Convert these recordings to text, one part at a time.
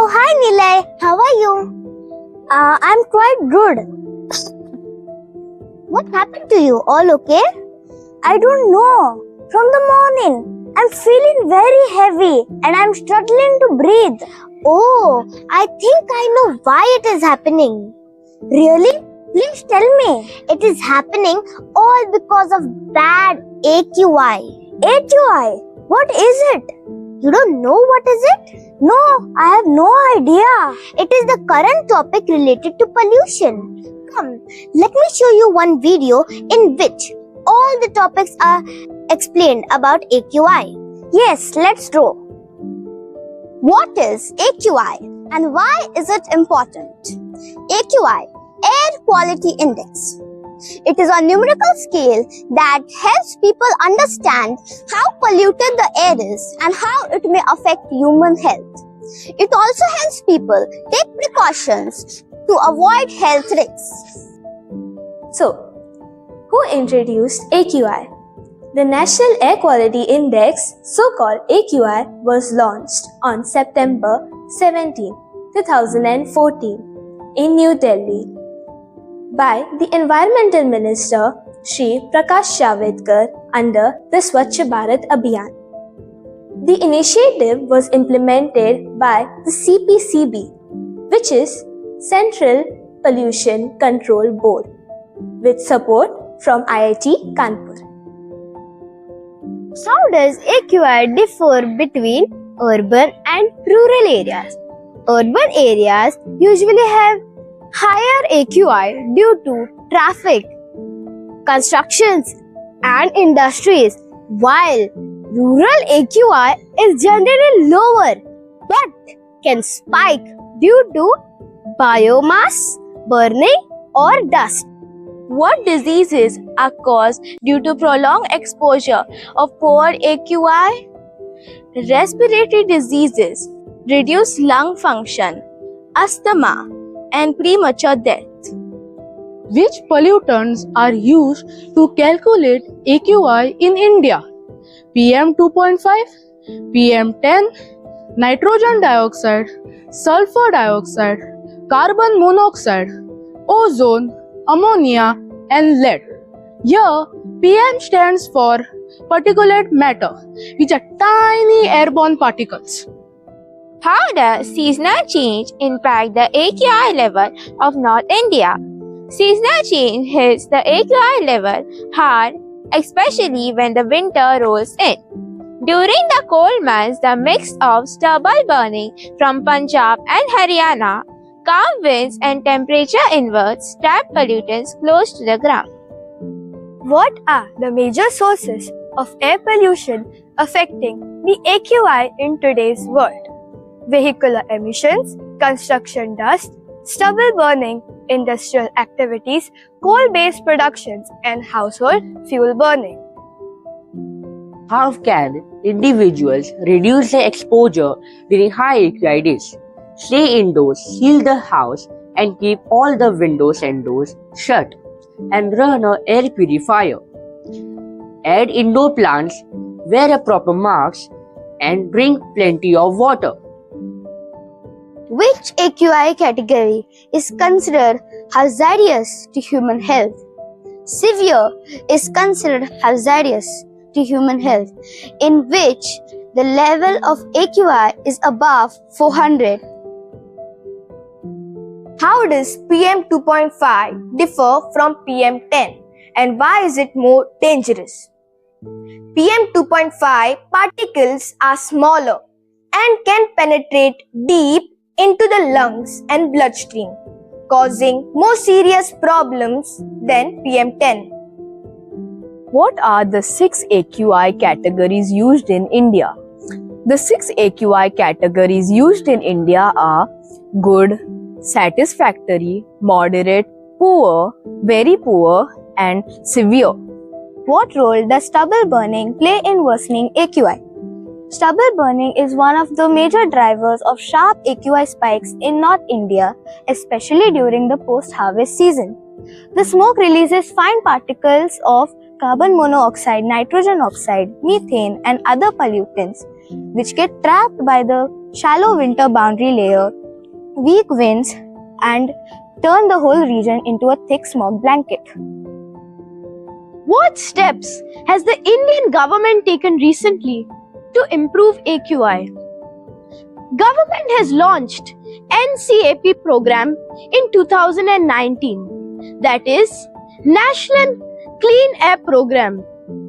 Oh, hi Nilay. How are you? I'm quite good. What happened to you? All okay? I don't know. From the morning, I'm feeling very heavy and I'm struggling to breathe. Oh, I think I know why it is happening. Really? Please tell me. It is happening all because of bad AQI. AQI? What is it? You don't know what is it? No, I have no idea. It is the current topic related to pollution. Come, let me show you one video in which all the topics are explained about AQI. Yes, let's go. What is AQI and why is it important? AQI, Air Quality Index. It is a numerical scale that helps people understand how polluted the air is and how it may affect human health. It also helps people take precautions to avoid health risks. So, who introduced AQI? The National Air Quality Index, so-called AQI, was launched on September 17, 2014 in New Delhi by the Environmental Minister Shri Prakash Javadekar under the Swachh Bharat Abhiyan. The initiative was implemented by the CPCB, which is Central Pollution Control Board, with support from IIT Kanpur. How does AQI differ between urban and rural areas? Urban areas usually have higher AQI due to traffic, constructions, and industries, while rural AQI is generally lower but can spike due to biomass burning or dust. What diseases are caused due to prolonged exposure of poor AQI? Respiratory diseases, reduced lung function, asthma, and premature death. Which pollutants are used to calculate AQI in India? PM 2.5, PM 10, nitrogen dioxide, sulfur dioxide, carbon monoxide, ozone, ammonia, and lead. Here, PM stands for particulate matter, which are tiny airborne particles. How does seasonal change impact the AQI level of North India? Seasonal change hits the AQI level hard, especially when the winter rolls in. During the cold months, the mix of stubble burning from Punjab and Haryana, calm winds and temperature inverts trap pollutants close to the ground. What are the major sources of air pollution affecting the AQI in today's world? Vehicular emissions, construction dust, stubble burning, industrial activities, coal-based productions, and household fuel burning. How can individuals reduce their exposure during high AQI days? Stay indoors, seal the house, and keep all the windows and doors shut, and run an air purifier. Add indoor plants, wear a proper mask, and drink plenty of water. Which AQI category is considered hazardous to human health? Severe is considered hazardous to human health, in which the level of AQI is above 400. How does PM 2.5 differ from PM 10 and why is it more dangerous? PM 2.5 particles are smaller and can penetrate deep into the lungs and bloodstream, causing more serious problems than PM 10. What are the 6 AQI categories used in India? The 6 AQI categories used in India are good, satisfactory, moderate, poor, very poor, and severe. What role does stubble burning play in worsening AQI? Stubble burning is one of the major drivers of sharp AQI spikes in North India, especially during the post-harvest season. The smoke releases fine particles of carbon monoxide, nitrogen oxide, methane, and other pollutants, which get trapped by the shallow winter boundary layer, weak winds, and turn the whole region into a thick smog blanket. What steps has the Indian government taken recently to improve AQI? Government has launched NCAP program in 2019, that is National Clean Air Program.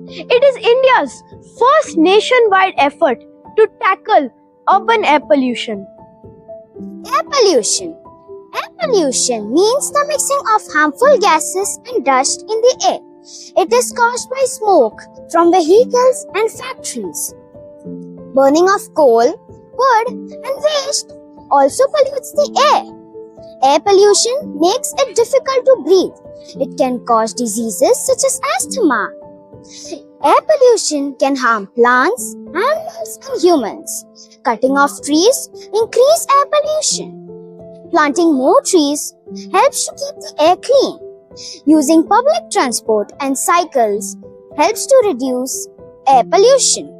It is India's first nationwide effort to tackle urban air pollution. Air pollution. Air pollution means the mixing of harmful gases and dust in the air. It is caused by smoke from vehicles and factories. Burning of coal, wood, and waste also pollutes the air. Air pollution makes it difficult to breathe. It can cause diseases such as asthma. Air pollution can harm plants, animals, and humans. Cutting off trees increase air pollution. Planting more trees helps to keep the air clean. Using public transport and cycles helps to reduce air pollution.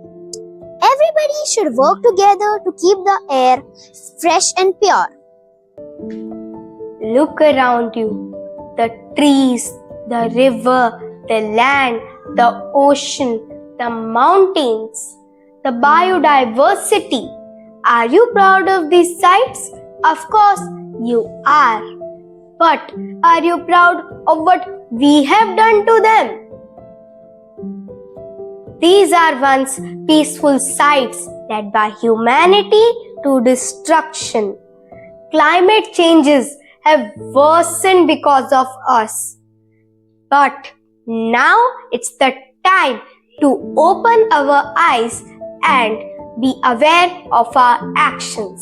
Everybody should work together to keep the air fresh and pure. Look around you. The trees, the river, the land, the ocean, the mountains, the biodiversity. Are you proud of these sites? Of course, you are. But are you proud of what we have done to them? These are once peaceful sites led by humanity to destruction. Climate changes have worsened because of us. But now it's the time to open our eyes and be aware of our actions.